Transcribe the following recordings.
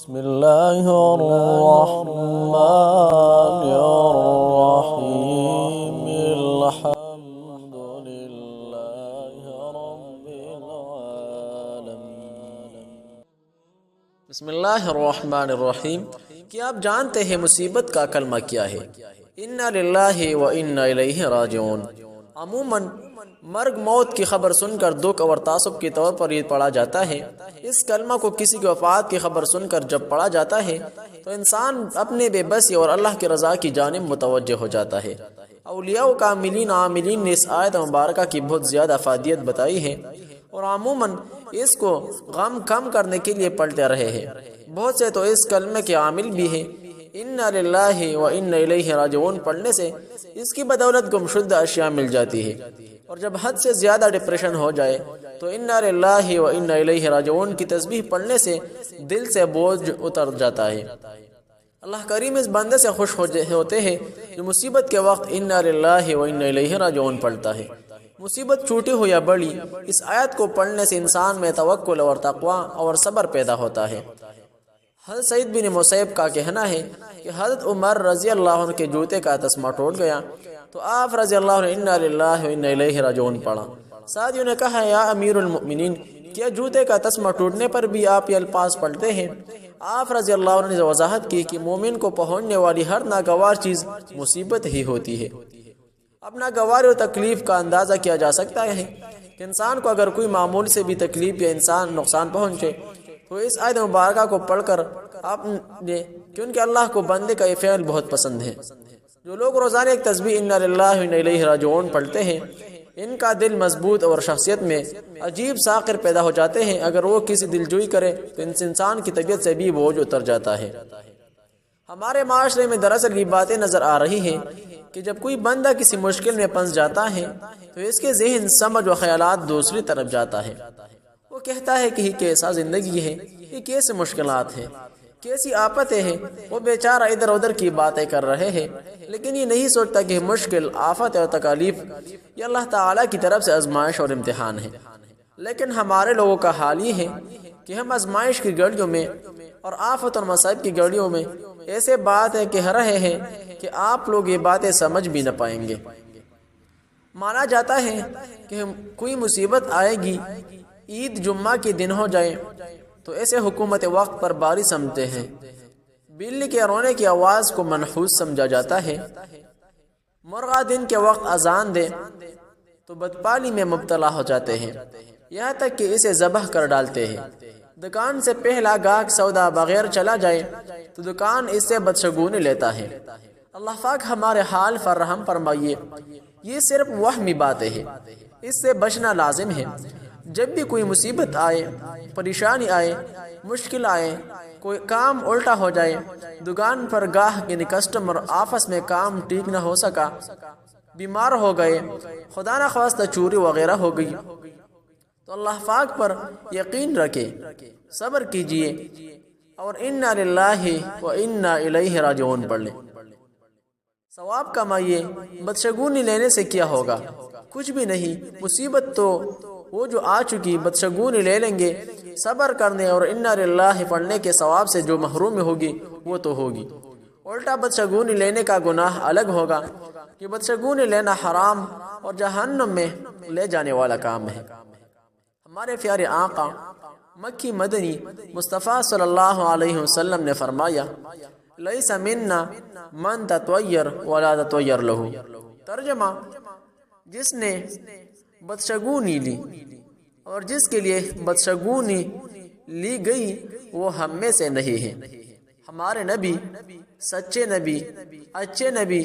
بسم الله الرحمن الرحيم الحمد لله رب العالمين بسم اللہ الرحمن الرحیم۔ کیا آپ جانتے ہیں مصیبت کا کلمہ کیا ہے؟ انا للہ و انا الیہ راجعون۔ عموماً مرگ موت کی خبر سن کر دکھ اور تعصب کے طور پر یہ پڑھا جاتا ہے۔ اس کلمہ کو کسی کی وفات کی خبر سن کر جب پڑھا جاتا ہے تو انسان اپنے بے بسی اور اللہ کی رضا کی جانب متوجہ ہو جاتا ہے۔ اولیاء و کاملین عاملین نے اس آیت مبارکہ کی بہت زیادہ افادیت بتائی ہے اور عموماً اس کو غم کم کرنے کے لیے پڑھتے رہے ہیں۔ بہت سے تو اس کلمے کے عامل بھی ہیں۔ انا للہ و انا الیہ راجعون پڑھنے سے اس کی بدولت گمشدہ اشیاء مل جاتی ہے، اور جب حد سے زیادہ ڈپریشن ہو جائے تو انا للہ و انا الیہ راجعون کی تسبیح پڑھنے سے دل سے بوجھ اتر جاتا ہے۔ اللہ کریم اس بندے سے خوش ہوتے ہیں جو مصیبت کے وقت انا للہ و انا الیہ راجعون پڑھتا ہے۔ مصیبت چھوٹی ہو یا بڑی، اس آیت کو پڑھنے سے انسان میں توکل اور تقوی اور صبر پیدا ہوتا ہے۔ حضرت سعید بن مسیب کا کہنا ہے کہ حضرت عمر رضی اللہ عنہ کے جوتے کا تسمہ ٹوٹ گیا تو آپ رضی اللہ عنہ انا للہ و انا الیہ راجعون پڑھا۔ ساتھیوں نے کہا، یا امیر المؤمنین، کیا جوتے کا تسمہ ٹوٹنے پر بھی آپ یہ الفاظ پڑھتے ہیں؟ آپ رضی اللہ عنہ نے وضاحت کی کہ مومن کو پہنچنے والی ہر ناگوار چیز مصیبت ہی ہوتی ہے۔ اب ناگوار و تکلیف کا اندازہ کیا جا سکتا ہے کہ انسان کو اگر کوئی معمول سے بھی تکلیف یا نقصان پہنچے تو اس آیت مبارکہ کو پڑھ کر آپ نے، کیونکہ اللہ کو بندے کا یہ فعل بہت پسند ہے۔ جو لوگ روزانہ ایک تسبیح انا للہ و انا الیہ راجعون پڑھتے ہیں، ان کا دل مضبوط اور شخصیت میں عجیب ساقر پیدا ہو جاتے ہیں۔ اگر وہ کسی دلجوئی کرے تو انسان کی طبیعت سے بھی بوجھ اتر جاتا ہے۔ ہمارے معاشرے میں دراصل یہ باتیں نظر آ رہی ہیں کہ جب کوئی بندہ کسی مشکل میں پھنس جاتا ہے تو اس کے ذہن، سمجھ و خیالات دوسری طرف جاتا ہے۔ وہ کہتا ہے کہ یہ کیسا زندگی ہے، یہ کیسے مشکلات ہیں، کیسی آفتیں ہیں۔ وہ بیچارہ ادھر ادھر کی باتیں کر رہے ہیں، لیکن یہ نہیں سوچتا کہ مشکل، آفت اور تکالیف یہ اللہ تعالیٰ کی طرف سے آزمائش اور امتحان ہے۔ لیکن ہمارے لوگوں کا حال یہ ہے کہ ہم آزمائش کی گھڑیوں میں اور آفت اور مصائب کی گھڑیوں میں ایسے باتیں کہہ رہے ہیں کہ آپ لوگ یہ باتیں سمجھ بھی نہ پائیں گے۔ مانا جاتا ہے کہ کوئی مصیبت آئے گی، عید جمعہ کے دن ہو جائے تو ایسے حکومت وقت پر باری سمجھتے ہیں، بلی کے رونے کی آواز کو منحوس سمجھا جاتا ہے، مرغا دن کے وقت اذان دے تو بدپالی میں مبتلا ہو جاتے ہیں، یہاں تک کہ اسے ذبح کر ڈالتے ہیں۔ دکان سے پہلا گاہک سودا بغیر چلا جائے تو دکان اس سے بدشگونی لیتا ہے۔ اللہ پاک ہمارے حال پر رحم فرمائیے۔ یہ صرف وہمی باتیں ہیں، اس سے بچنا لازم ہے۔ جب بھی کوئی مصیبت آئے، پریشانی آئے، مشکل آئے، کوئی کام الٹا ہو جائے، دکان پر گاہک یعنی کسٹمر آپس میں کام ٹھیک نہ ہو سکا، بیمار ہو گئے، خدا نخواستہ چوری وغیرہ ہو گئی، تو اللہ پاک پر یقین رکھے، صبر کیجئے اور انا للہ و انا الیہ راجعون پڑھ لیں۔ ثواب کمائیے۔ بدشگونی لینے سے کیا ہوگا؟ کچھ بھی نہیں۔ مصیبت تو وہ جو آ چکی، بدشگونی لے لیں گے، صبر کرنے اور انا للہ پڑھنے کے ثواب سے جو محروم ہوگی وہ تو ہوگی۔ الٹا بدشگونی لینے کا گناہ الگ ہوگا کہ بدشگونی لینا حرام اور جہنم میں لے جانے والا کام ہے۔ ہمارے پیارے آقا مکی مدنی مصطفیٰ صلی اللہ علیہ وسلم نے فرمایا، لیس منا من تطیر ولا تطیر لہ۔ ترجمہ، جس نے بدشگونی لی اور جس کے لیے بدشگونی لی گئی وہ ہم میں سے نہیں ہے۔ ہمارے نبی، سچے نبی، اچھے نبی،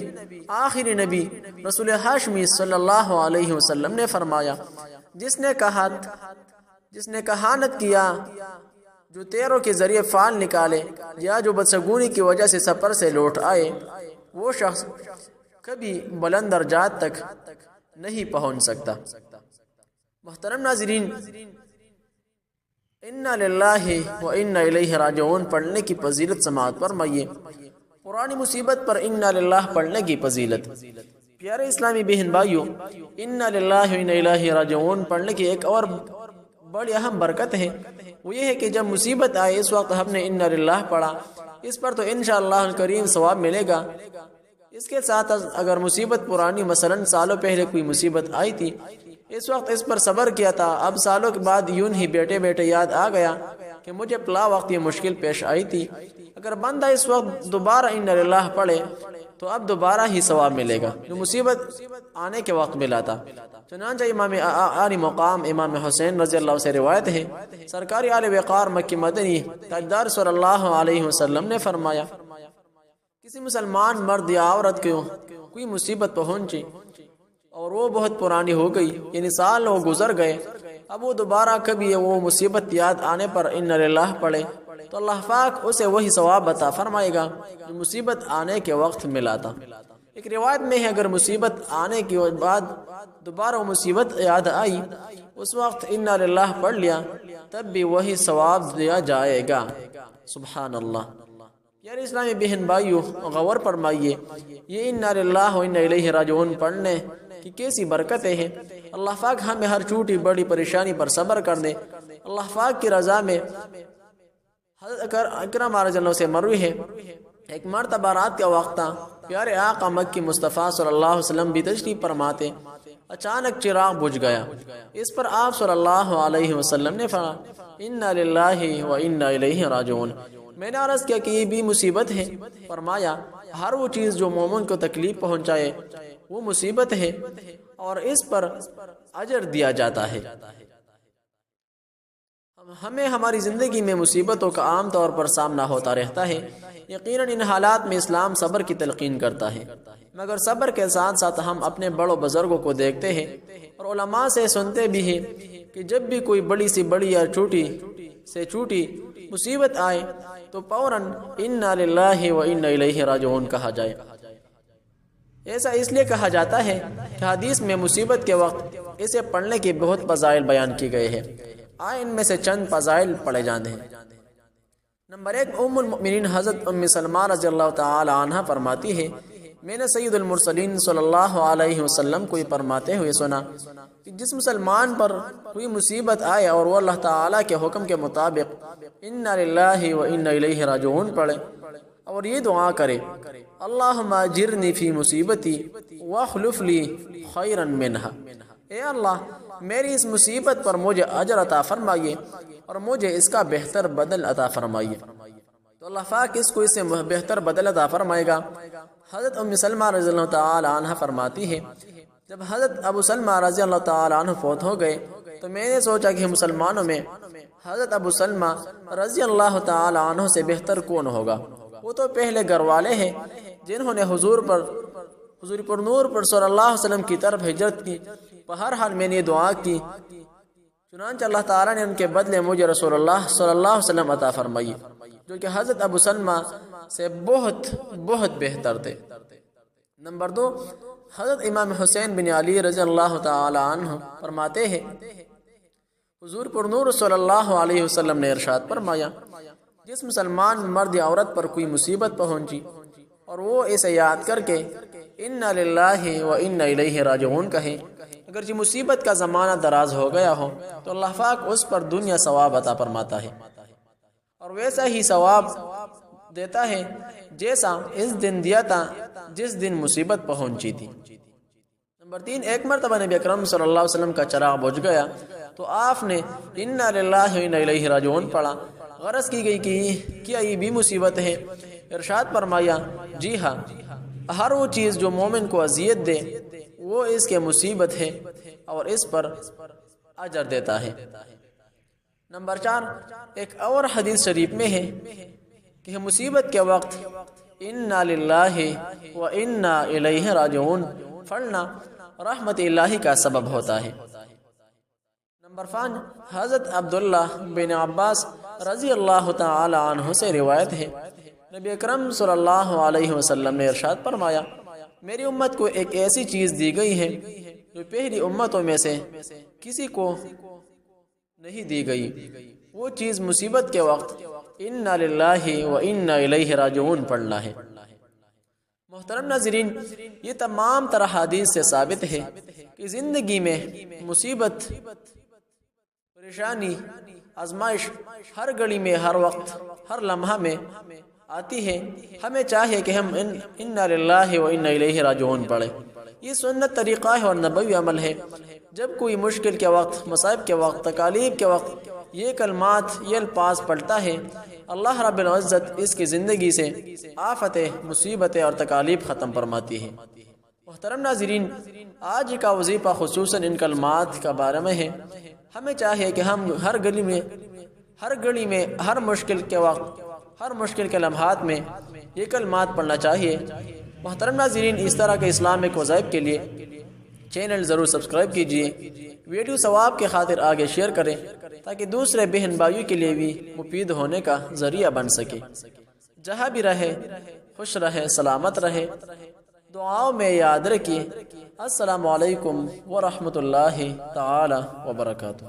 آخری نبی رسول ہاشمی صلی اللہ علیہ وسلم نے فرمایا، جس نے کہانت کیا، جو تیروں کے ذریعے فال نکالے یا جو بدشگونی کی وجہ سے سفر سے لوٹ آئے، وہ شخص کبھی بلند درجات تک نہیں پہنچ سکتا۔ محترم ناظرین، انا للہ و انا الیہ راجعون پڑھنے کی فضیلت سماعت فرمائیے۔ پرانی مصیبت پر انا للہ پڑھنے کی فضیلت۔ پیارے اسلامی بہن بھائیو، انا للہ و انا الیہ راجعون پڑھنے کی ایک اور بڑی اہم برکت ہے وہ یہ ہے کہ جب مصیبت آئے اس وقت ہم نے انا للہ پڑھا، اس پر تو انشاءاللہ الکریم ثواب ملے گا۔ اس کے ساتھ اگر مصیبت پرانی مثلا سالوں پہلے کوئی مصیبت آئی تھی، اس وقت اس پر صبر کیا تھا، اب سالوں کے بعد یوں ہی بیٹے بیٹے یاد آ گیا کہ مجھے پلا وقت یہ مشکل پیش آئی تھی، اگر بندہ اس وقت دوبارہ انا للہ پڑھے تو اب دوبارہ ہی ثواب ملے گا جو مصیبت آنے کے وقت ملا تھا۔ چنانچہ امام عالی مقام امام حسین رضی اللہ سے روایت ہے، سرکاری آل وقار مکی مدنی تاجدار صلی اللہ علیہ وسلم نے فرمایا، کسی مسلمان مرد یا عورت کو کوئی مصیبت پہنچی اور وہ بہت پرانی ہو گئی، یعنی سال وہ گزر گئے، اب وہ دوبارہ کبھی وہ مصیبت یاد آنے پر انا للہ پڑھے تو اللہ پاک اسے وہی ثواب عطا فرمائے گا جو مصیبت آنے کے وقت ملا تھا۔ ایک روایت میں ہے اگر مصیبت آنے کے بعد دوبارہ وہ مصیبت یاد آئی، اس وقت انا للہ پڑھ لیا، تب بھی وہی ثواب دیا جائے گا۔ سبحان اللہ۔ یار اسلامی بہن بھائیو، غور فرمائیے یہ انا للہ و انا الیہ راجعون پڑھنے کی کیسی برکتیں ہیں۔ اللہ پاک ہمیں ہر چھوٹی بڑی پریشانی پر صبر کرنے، اللہ پاک کی رضا میں۔ حضرت اکرم رضی اللہ سے مروی ہے، ایک مرتبہ رات کا وقت تھا، پیارے آقا مکی مصطفیٰ صلی اللہ علیہ وسلم بھی تشریف فرماتے، اچانک چراغ بجھ گیا، اس پر آپ صلی اللہ علیہ وسلم نے فرمایا انا للہ و انا الیہ راجعون۔ میں نے عرض کیا کہ یہ بھی مصیبت ہے، فرمایا ہر وہ چیز جو مومن کو تکلیف پہنچائے وہ مصیبت ہے اور اس پر اجر دیا جاتا ہے۔ ہمیں ہماری زندگی میں مصیبتوں کا عام طور پر سامنا ہوتا رہتا ہے، یقیناً ان حالات میں اسلام صبر کی تلقین کرتا ہے، مگر صبر کے ساتھ ساتھ ہم اپنے بڑوں بزرگوں کو دیکھتے ہیں اور علماء سے سنتے بھی ہیں کہ جب بھی کوئی بڑی سی بڑی یا چھوٹی سے چھوٹی مصیبت آئے تو فوراً انا للہ و انا الیہ راجعون کہا جائے۔ ایسا اس لیے کہا جاتا ہے کہ حدیث میں مصیبت کے وقت اسے پڑھنے کے بہت فضائل بیان کی گئے ہیں، آئے ان میں سے چند فضائل پڑھے جاتے ہیں۔ نمبر 1، ام المؤمنین حضرت ام سلمہ رضی اللہ تعالی عنہ فرماتی ہے، میں نے سید المرسلین صلی اللہ علیہ وسلم کو یہ فرماتے ہوئے سنا کہ جس مسلمان پر کوئی مصیبت آئے اور وہ اللہ تعالیٰ کے حکم کے مطابق انا للہ و انا الیہ راجعون پڑھے اور یہ دعا کرے، اللہم اجرنی فی مصیبتی واخلف لی خیرا منہا، اے اللہ میری اس مصیبت پر مجھے اجر عطا فرمائیے اور مجھے اس کا بہتر بدل عطا فرمائیے، تو اللہ پاک اس کو اس سے بہتر بدل عطا فرمائے گا۔ حضرت ام سلمہ رضی اللہ تعالی عنہ فرماتی ہے، جب حضرت ابو سلمہ رضی اللہ تعالی عنہ فوت ہو گئے تو میں نے سوچا کہ مسلمانوں میں حضرت ابو سلمہ رضی اللہ تعالی عنہ سے بہتر کون ہوگا، وہ تو پہلے گھر والے ہیں جنہوں نے حضور پر نور پر صلی اللہ علیہ وسلم کی طرف ہجرت کی، بہرحال میں نے دعا کی، چنانچہ اللہ تعالیٰ نے ان کے بدلے مجھے رسول اللہ صلی اللہ علیہ وسلم عطا فرمائی جو کہ حضرت ابو سلمہ سے بہت بہت بہتر تھے۔ نمبر 2، حضرت امام حسین بن علی رضی اللہ تعالی عنہ فرماتے ہیں، حضور پر نور صلی اللہ علیہ وسلم نے ارشاد فرمایا، جس مسلمان مرد یا عورت پر کوئی مصیبت پہنچی اور وہ اسے یاد کر کے انا للہ و انا الیہ راجعون کہے، اگرچہ مصیبت کا زمانہ دراز ہو گیا ہو تو اللہ پاک اس پر دنیا ثواب عطا فرماتا ہے اور ویسا ہی ثواب دیتا ہے جیسا اس دن دیا تھا جس دن مصیبت پہنچی تھی۔ نمبر 3، ایک مرتبہ نبی اکرم صلی اللہ علیہ وسلم کا چراغ بجھ گیا تو آپ نے انا للہ و انا الیہ راجعون پڑھا، غرض کی گئی کہ کیا یہ بھی مصیبت ہے؟ ارشاد فرمایا، جی ہاں، ہر وہ چیز جو مومن کو اذیت دے وہ اس کے مصیبت ہے اور اس پر اجر دیتا ہے۔ نمبر 4، ایک اور حدیث شریف میں ہے کہ مصیبت کے وقت انا للہ و انا الیہ راجعون پڑھنا رحمت الہی کا سبب ہوتا ہے۔ نمبر 5، حضرت عبداللہ بن عباس رضی اللہ تعالی عنہ سے روایت ہے، نبی اکرم صلی اللہ علیہ وسلم نے ارشاد فرمایا، میری امت کو ایک ایسی چیز دی گئی ہے جو پہلی امتوں میں سے کسی کو نہیں دی گئی، وہ چیز مصیبت کے وقت انا للہ و انا الیہ راجعون پڑھنا ہے۔ محترم ناظرین، یہ تمام طرح حدیث سے ثابت ہے کہ زندگی میں مصیبت پریشانی آزمائش ہر گھڑی میں، ہر وقت، ہر لمحہ میں آتی ہے، ہمیں چاہیے کہ ہم انا للہ و انا الیہ راجعون پڑھیں۔ یہ سنت طریقہ ہے اور نبوی عمل ہے۔ جب کوئی مشکل کے وقت، مصائب کے وقت، تکالیف کے وقت یہ کلمات، یہ الفاظ پڑھتا ہے، اللہ رب العزت اس کی زندگی سے آفتیں، مصیبتیں اور تکالیف ختم فرماتی ہے۔ محترم ناظرین، آج کا وظیفہ خصوصاً ان کلمات کا بارے میں ہے۔ ہمیں چاہیے کہ ہم ہر گھڑی میں، ہر مشکل کے وقت، ہر مشکل کے لمحات میں یہ کلمات پڑھنا چاہیے۔ محترم ناظرین، اس طرح کے اسلامک وظائف کے لیے چینل ضرور سبسکرائب کیجئے، ویڈیو ثواب کے خاطر آگے شیئر کریں تاکہ دوسرے بہن بھائیوں کے لیے بھی مفید ہونے کا ذریعہ بن سکے۔ جہاں بھی رہے خوش رہے، سلامت رہے، دعاؤں میں یاد رکھیے۔ السلام علیکم ورحمۃ اللہ تعالی وبرکاتہ۔